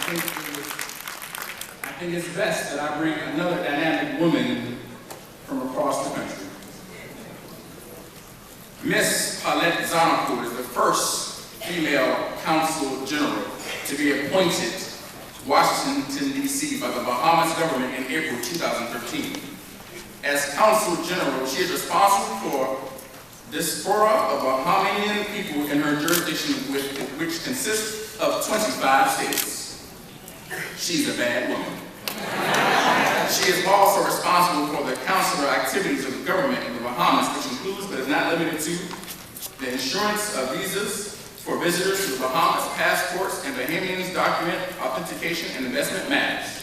I think it's best that I bring another dynamic woman from across the country. Miss Paulette Zonicle is the first female Consul General to be appointed to Washington, D.C. by the Bahamas government in April 2013. As Consul General, she is responsible for diaspora of Bahamian people in her jurisdiction, which consists of 25 states. She's a bad woman. She is also responsible for the consular activities of the government in the Bahamas, which includes but is not limited to the insurance of visas for visitors to the Bahamas, passports, and Bahamians document authentication and investment matters.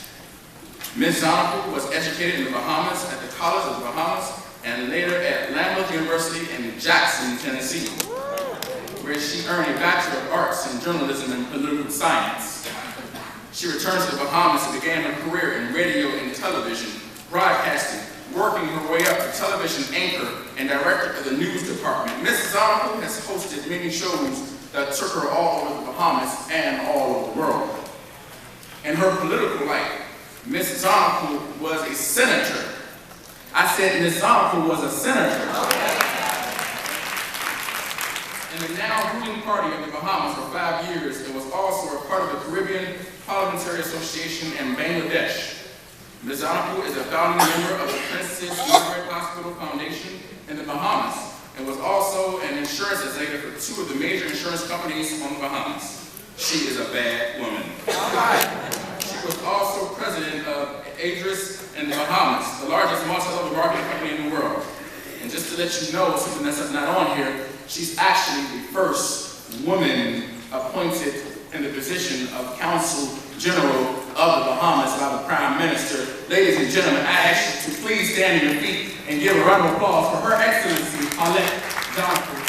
Ms. Zonicle was educated in the Bahamas at the College of the Bahamas and later at Lambuth University in Jackson, Tennessee, where she earned a Bachelor of Arts in Journalism and Political Science. She returned to the Bahamas and began her career in radio and television, broadcasting, working her way up to television anchor and director of the news department. Ms. Zonicle has hosted many shows that took her all over the Bahamas and all over the world. In her political life, Ms. Zonicle was a senator. I said Ms. Zonicle was a senator. In the now ruling party of the Bahamas for 5 years, and was also a part of the Caribbean Parliamentary Association in Bangladesh. Ms. Zonicle is a founding member of the Princess Marriott Hospital Foundation in the Bahamas, and was also an insurance executive for 2 of the major insurance companies on the Bahamas. She is a bad woman. She was also president of Endress in the Bahamas, the largest multi-level marketing company in the world. And just to let you know, something that's not on here, she's actually the first woman appointed in the position of Consul General of the Bahamas by the Prime Minister. Ladies and gentlemen, I ask you to please stand on your feet and give a round of applause for Her Excellency Paulette Zonicle.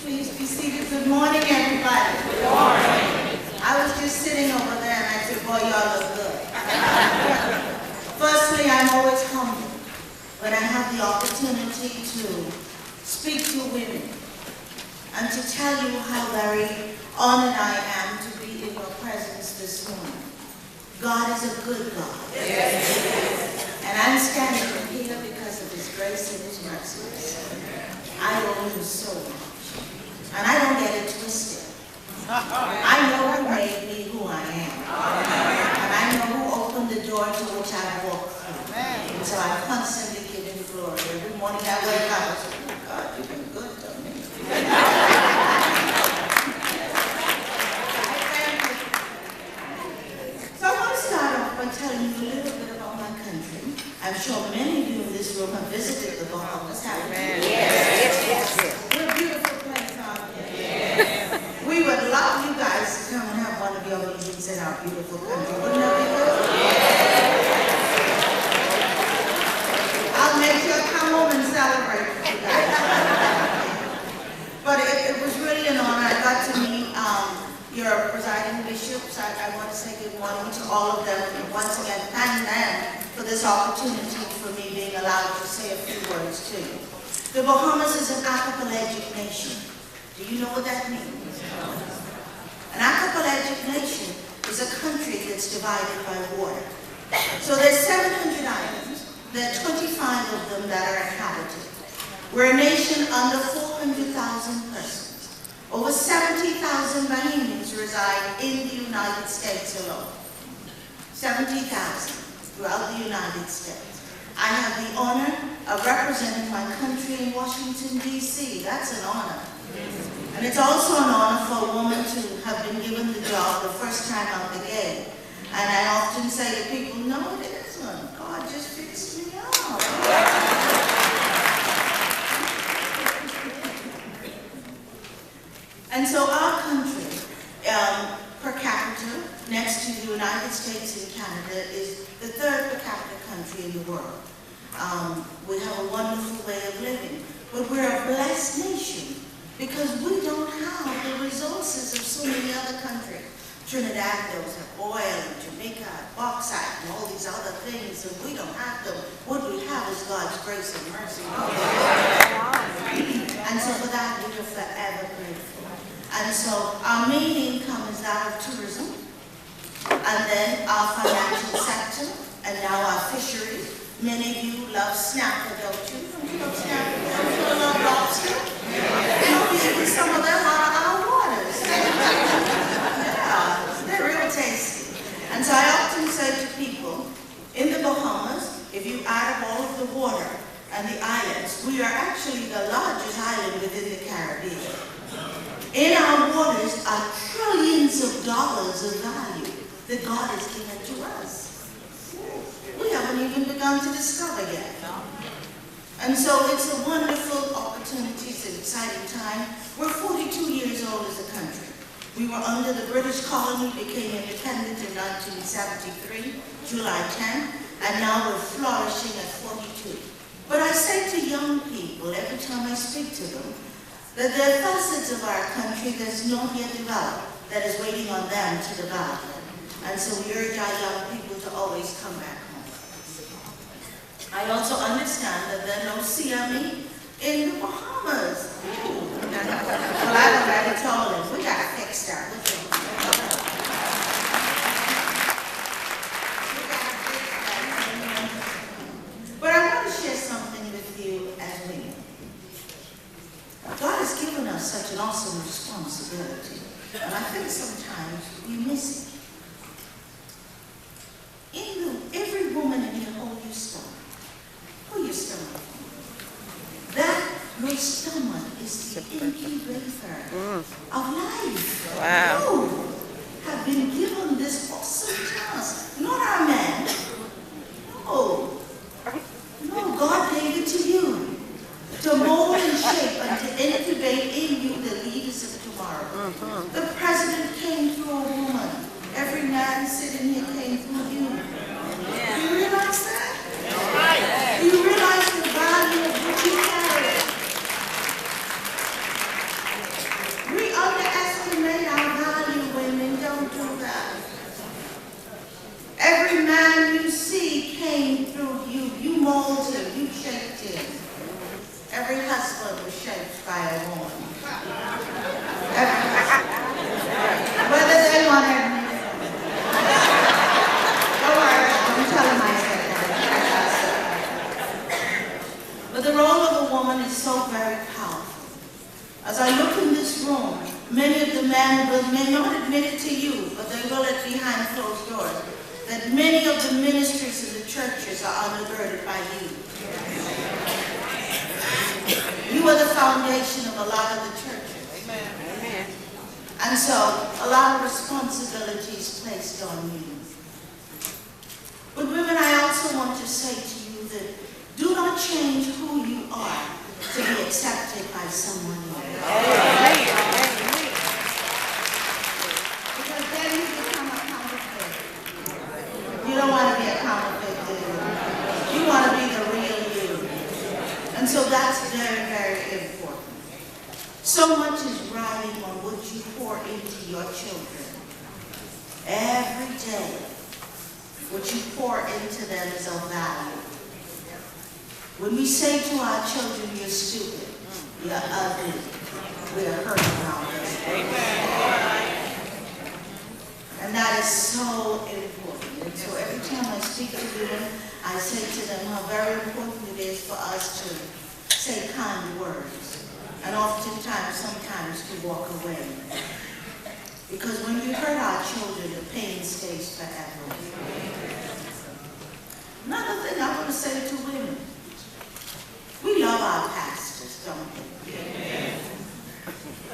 Please be seated. Good morning, everybody. Good morning. I was just sitting over there and I said, boy, y'all look good. Firstly, I'm always humbled when I have the opportunity to speak to women and to tell you how very honored I am to be in your presence this morning. God is a good God. Yes. And I'm standing here because of His grace and His mercy. I owe Him so much. And I don't get it twisted. I know who made me who I am. And I know who opened the door to which I walk through. And so I constantly give Him glory. Every morning I wake up and say, oh God, you've been good to me. So I want to start off by telling you a little bit about my country. I'm sure many of you in this room have visited the Bahamas, haven't you? Yes. We're a beautiful place, aren't we? Yes. We would love you guys to come and have one of your meetings in our beautiful country. Wouldn't that be good? Yes. I'll make sure to come home and celebrate with you guys. But it was really an honor. I got to meet your presiding bishops. I want to say good morning to all of them. And once again, thank them for this opportunity for me being allowed to say a few words to you. The Bahamas is an archipelagic nation. Do you know what that means? An archipelagic nation is a country that's divided by water. So there's 700 islands. There are 25 of them that are inhabited. We're a nation under 400,000 persons. Over 70,000 Bahamians reside in the United States alone. 70,000 throughout the United States. I have the honor of representing my country in Washington, D.C. That's an honor. And it's also an honor for a woman to have been given the job the first time out the gate. And I often say to people, no, it isn't. God just fixed me up. And so our country, per capita, next to the United States and Canada, is the 3rd per capita country in the world. We have a wonderful way of living, but we're a blessed nation because we don't have the resources of so many other countries. Trinidad, those have oil, and Jamaica, bauxite, and all these other things, and we don't have them. What we have is God's grace and mercy. And so for that, we are forever grateful. And so our main income is that of tourism, and then our financial sector, and now our fisheries. Many of you love snapper, don't you? Don't you love snapper? Don't you love lobster? You know, we eat some of them out of our waters. Yeah, they're real tasty. And so I often say to people, in the Bahamas, if you add up all of the water and the islands, we are actually the largest island within the Caribbean. In our waters are trillions of dollars of value that God has given to us. We haven't even begun to discover yet. And so it's a wonderful opportunity, it's an exciting time. We're 42 years old as a country. We were under the British colony, became independent in 1973, July 10, and now we're flourishing at 42. But I say to young people, every time I speak to them, that there are facets of our country that's not yet developed, that is waiting on them to develop it. And so we urge our young people to always come back home. I also understand that there are no CME in the Bahamas. Well, I've already told them, we got to fix that. But I want to share something with you as women. God has given us such an awesome responsibility, and I think sometimes we miss it. Every woman in here, hold your stomach. Hold your stomach. That your stomach is the incubator of life. Wow. You have been given this awesome task. Not our man. No. No, God gave it to you. To mold and shape and to incubate in you the leaders of tomorrow. The president came through a woman. Every man sitting here came through you. Do you realize that? Do you realize the value of what you carry? We underestimate our value, women. Don't do that. Every man you see came through you. You molded him. You shaped him. Every husband was shaped by a woman. Every husband. Whether they want to admit it. Don't worry, don't tell them I said that. But the role of a woman is so very powerful. As I look in this room, many of the men may not admit it to you, but they will it behind closed doors, that many of the ministries of the churches are undergirded by you. You are the foundation of a lot of the churches. Amen. And so, a lot of responsibility is placed on you. But women, I also want to say to you that do not change who you are to be accepted by someone else. Because then you become a counterfeit. You don't want to be a counterfeit, do you? You want to be the real you. And so that's very, very important. So much is riding on what you pour into your children. Every day, what you pour into them is of value. When we say to our children, you're stupid, you're ugly, we're hurting our children. And that is so important. And so every time I speak to them, I say to them how very important it is for us to say kind words. And oftentimes, sometimes to walk away. Because when you hurt our children, the pain stays forever. Another thing I want to say to women. We love our pastors, don't we?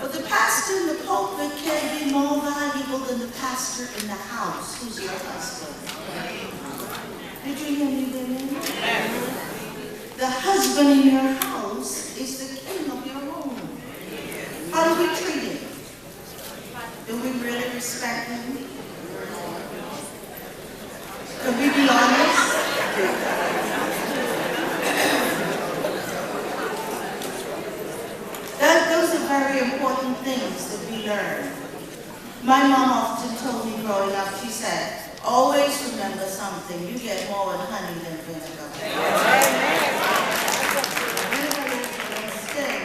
But the pastor in the pulpit can be more valuable than the pastor in the house, who's your husband. Did you hear me, women? The husband in your house is the king of your home. How do we treat him? Do we really respect him? Can we be honest? Those are very important things that we learn. My mom often often told me growing up, she said, always remember something, you get more in honey than vinegar. Vinegar is sting,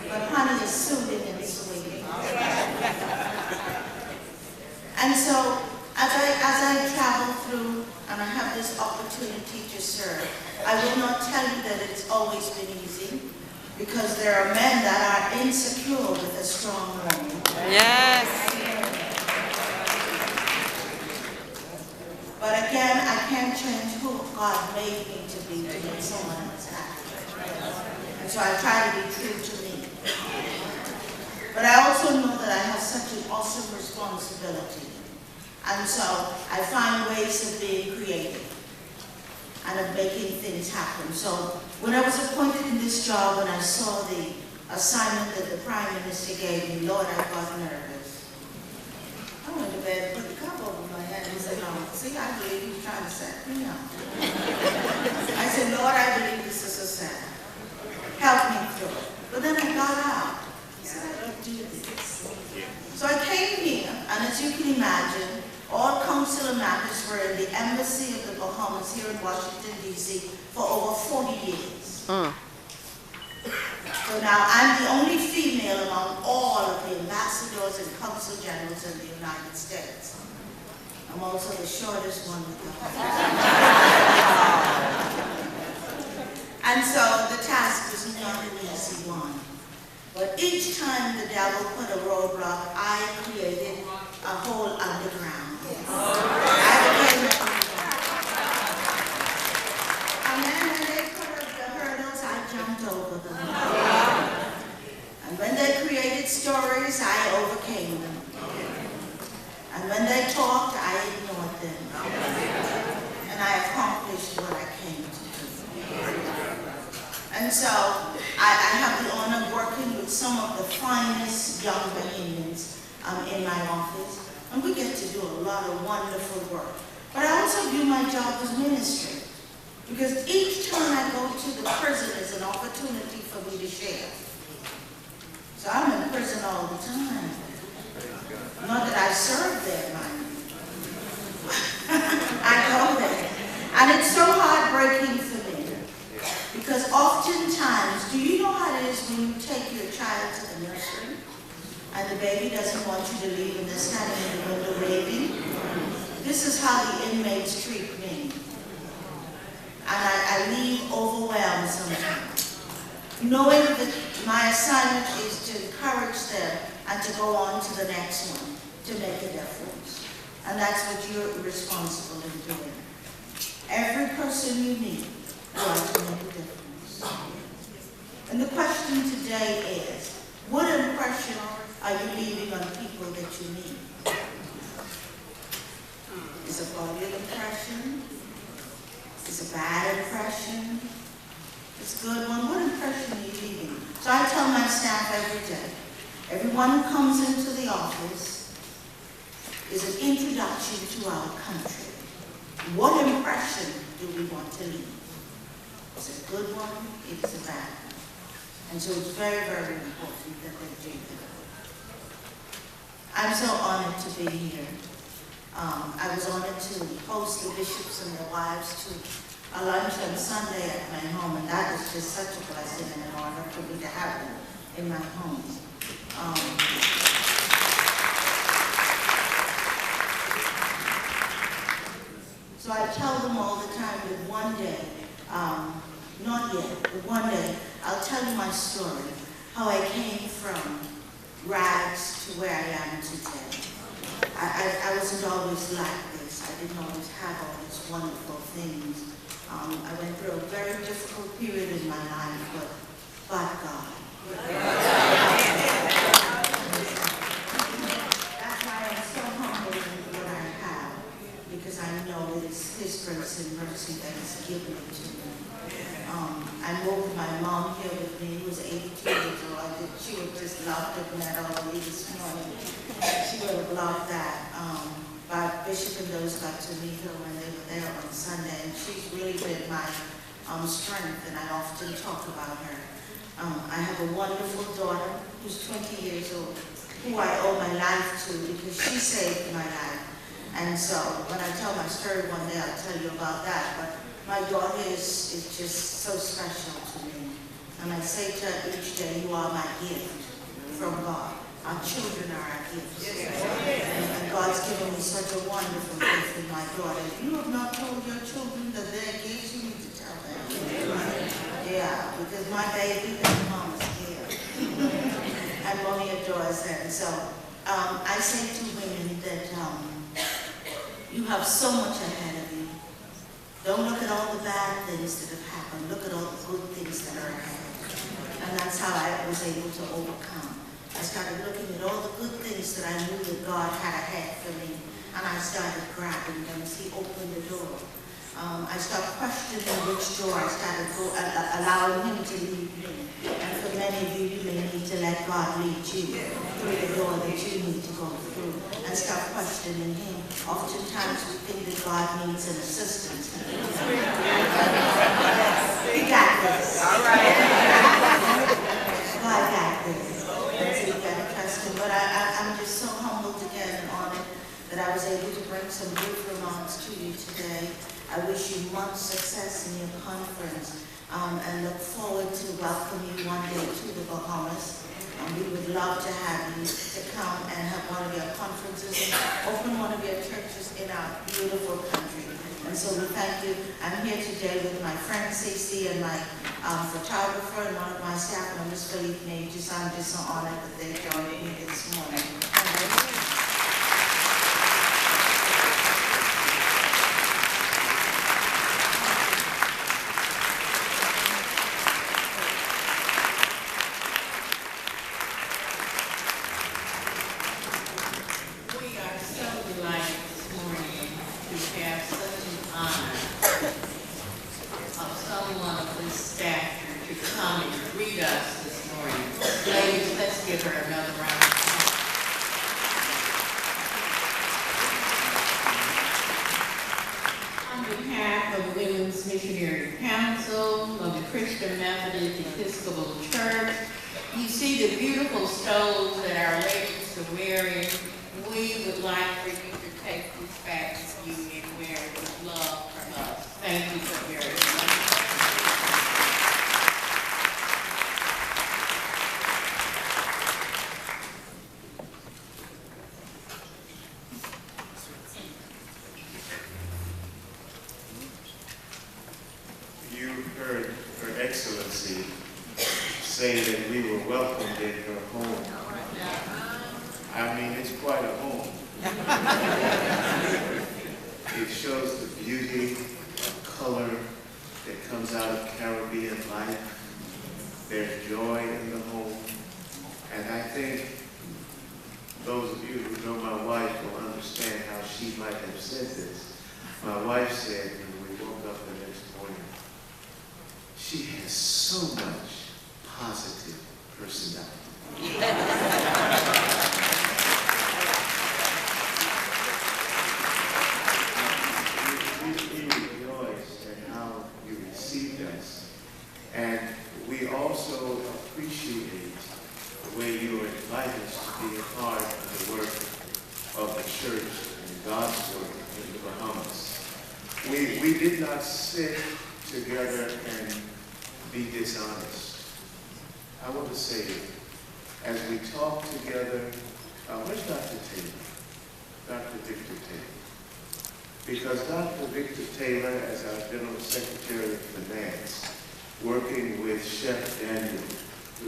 but honey is soothing and sweet. And so, as I travel through and I have this opportunity to serve, I will not tell you that it's always been easy, because there are men that are insecure with a strong woman. Yes. But again, I can't change who God made me to be to make someone else happy. And so I try to be true to me. But I also know that I have such an awesome responsibility. And so I find ways of being creative and of making things happen. So when I was appointed in this job and I saw the assignment that the Prime Minister gave me, Lord, I got nervous. I went to bed and put the cup over my head and said, no, see, I believe he's trying to set me up. I said, Lord, I believe this is a setup. Help me through it. But then I got out. I said, I can do this. So I came here, and as you can imagine, all consular matters were in the Embassy of the Bahamas here in Washington, D.C. for over 40 years. So now I'm the only female among all of the ambassadors and consul generals in the United States. I'm also the shortest one with them. And so the task was not an easy one. But each time the devil put a roadblock, I created a whole underground. I became a and then when they put up the hurdles, I jumped over them. And when they created stories, I overcame them. And when they talked, I ignored them. And I accomplished what I came to do. And so I have the honor of working with some of the finest young Bahamians in my office. And we get to do a lot of wonderful work. But I also view my job as ministry. Because each time I go to the prison is an opportunity for me to share. So I'm in prison all the time. Not that I serve there, mind you. I go there. And it's so heartbreaking for me. Because oftentimes, do you know how it is when you take your child to the nursery and the baby doesn't want you to leave and they're standing in the window waving? This is how the inmates treat me. And I leave overwhelmed sometimes, knowing that my assignment is to encourage them and to go on to the next one, to make a difference. And that's what you're responsible in doing. Every person you meet, you are to make a difference. And the question today is, what impression are you leaving on people that you meet? Is it a positive impression? Is a bad impression? It's a good one. What impression are you leaving? So I tell my staff every day, everyone who comes into the office is an introduction to our country. What impression do we want to leave? Is it a good one? It's a bad one. And so it's very, very important that they do that. I'm so honored to be here. I was honored to host the bishops and their wives to a lunch on Sunday at my home, and that is just such a blessing and an honor for me to have them in my home. So I tell them all the time that one day, not yet, but one day, I'll tell you my story, how I came from rags to where I am today. I wasn't always like this. I didn't always have all these wonderful things. I went through a very difficult period in my life, but God. That's why I'm so humble in what I have, because I know that it's His grace and mercy that is given it to me. I moved my mom here with me, who was 82 years old. She would just love to have met all of you this morning. She would have loved that. But Bishop and those got to meet her when they were there on Sunday, and she's really been my strength, and I often talk about her. I have a wonderful daughter who's 20 years old. who I owe my life to, because she saved my life. And so when I tell my story one day, I'll tell you about that. But my daughter is just so special to me. And I say to her each day, you are my gift from God. Our children are our gifts. And God's given me such a wonderful gift with my daughter. If you have not told your children that they're gifts, you need to tell them. Yeah, because my baby is mama's gift. And mommy adores her. And so I say to women that you have so much ahead of you. Don't look at all the bad things that have happened. Look at all the good things that are ahead. And that's how I was able to overcome. I started looking at all the good things that I knew that God had ahead for me, and I started grabbing them as He opened the door. I started questioning which door I started allowing Him to lead me. And for many of you, you may need to let God lead you through the door that you need to go through, and start questioning Him. Oftentimes we think that God needs an assistant. He got this. All right. God got this. And so you got to trust Him. But I'm just so humbled again and honored that I was able to bring some good remarks to you today. I wish you much success in your conference, and look forward to welcoming you one day to the Bahamas. We would love to have you to come and have one of your conferences and open one of your churches in our beautiful country. And so we thank you. I'm here today with my friend Cece and my photographer and one of my staff members, Philippe Majors. I'm just so honored that they joined me this morning. Missionary Council of the Christian Methodist Episcopal Church. You see the beautiful stoles that our ladies are wearing. We would like for you to take this back with you and wear it with love from us. Thank you so very much. Say that we were welcomed in her home. I mean, it's quite a home. It shows the beauty of color that comes out of Caribbean life. There's joy in the home. And I think those of you who know my wife will understand how she might have said this. My wife said when we woke up the next morning, she has so much positive personality. We rejoice at how you received us, and we also appreciate the way you invite us to be a part of the work of the church and God's work in the Bahamas. We did not sit together and be dishonest. I want to say, as we talk together, where's Dr. Taylor? Dr. Victor Taylor. Because Dr. Victor Taylor, as our General Secretary of Finance, working with Chef Daniel,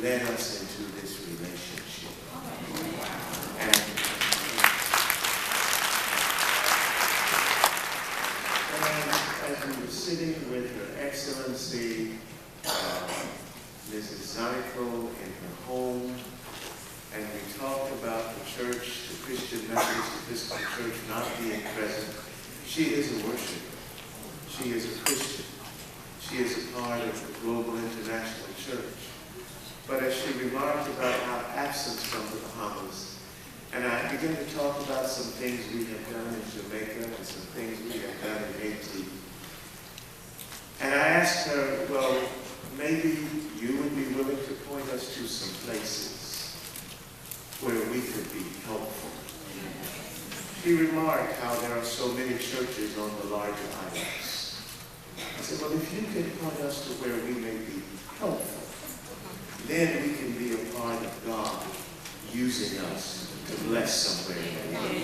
led us into this relationship. And as we were sitting with Her Excellency, Mrs. Zonicle in her home, and we talked about the church, the Christian Methodist Episcopal Church not being present. She is a worshiper. She is a Christian. She is a part of the global international church. But as she remarked about our absence from the Bahamas, and I began to talk about some things we have done in Jamaica and some things we have done in Haiti. And I asked her, well, maybe you would be willing to point us to some places where we could be helpful. She remarked how there are so many churches on the larger islands. I said, well, if you can point us to where we may be helpful, then we can be a part of God using us to bless somewhere in the world.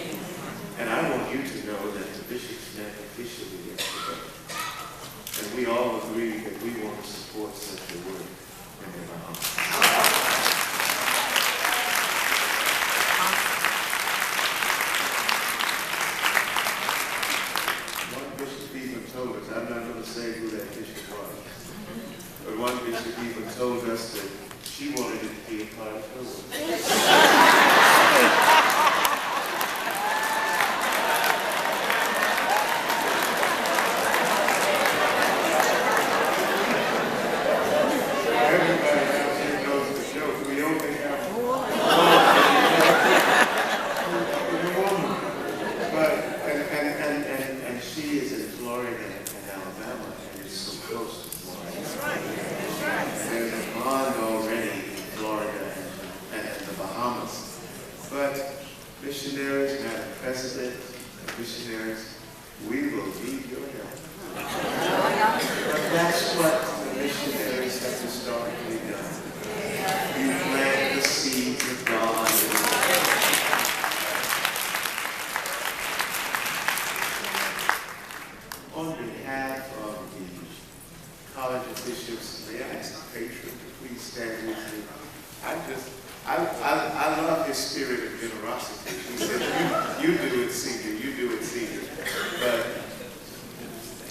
And I want you to know that the bishops met officially yesterday. And we all agree that we want to support such a work in the Bahamas. I'm not going to say who that bishop was, but one bishop even told us that she wanted it to be a part of her work. Everybody out here knows the joke. We only have one woman, but and she is in Florida. Alabama, and it's so close to Florida. That's right. That's right. There's a bond already in Florida and the Bahamas. But missionaries, Madam President, missionaries, we will need your help. But that's what the missionaries have historically done. You plant the seeds of God. On behalf of the College of Bishops, may I ask the patron to please stand with me? I love his spirit of generosity. He said, you do it, Senior, you do it, Senior.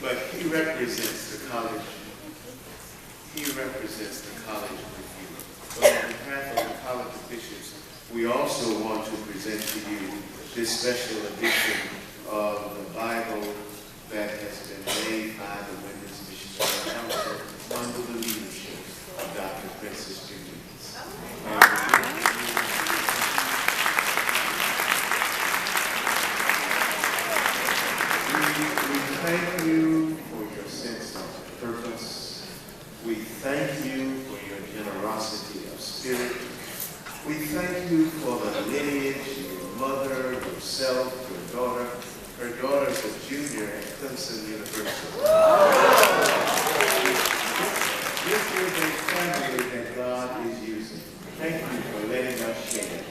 But he represents the college. He represents the college with you. So on behalf of the College of Bishops, we also want to present to you this special edition of the Bible that has been made by the Women's Missionary Council under the leadership of Dr. Princess Judith. We thank you for your sense of purpose. We thank you for your generosity of spirit. We thank you for the lineage, your mother, yourself, your daughter. Her daughter's a junior at Clemson University. This is a family that God is using. Thank you for letting us share.